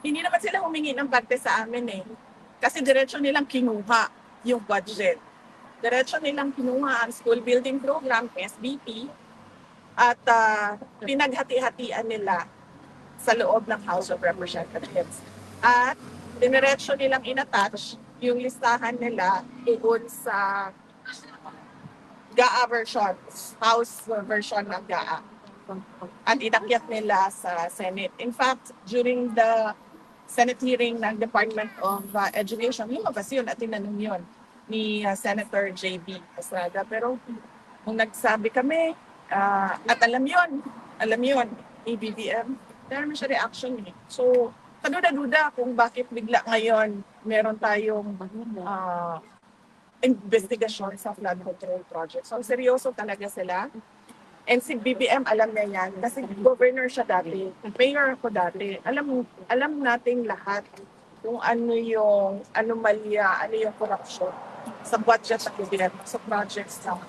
Hindi naman sila humingi ng bante sa amin eh. Kasi diretso nilang kinuha yung budget. Diretso nilang kinuha ang school building program, SBP, at pinaghati-hatian nila sa loob ng House of Representatives. At diniretso nilang inattach yung listahan nila doon sa GAA version, House version ng GAA. At inakyat nila sa Senate. In fact, during the Senate hearing ng Department of Education, lumabas yun at tinanong yun ni Senator J.B. Estrada. Pero kung nagsabi kami, at alam yun, ni BBM, meron siya reaction eh. So, kaduda-duda kung bakit bigla ngayon meron tayong investigasyon sa flood control project. So, seryoso talaga sila. And si BBM, alam niya yan. Kasi governor siya dati. Mayor ako dati. Alam nating lahat kung ano yung anomalya, ano yung corruption sa budget ng gobyerno, sa projects ng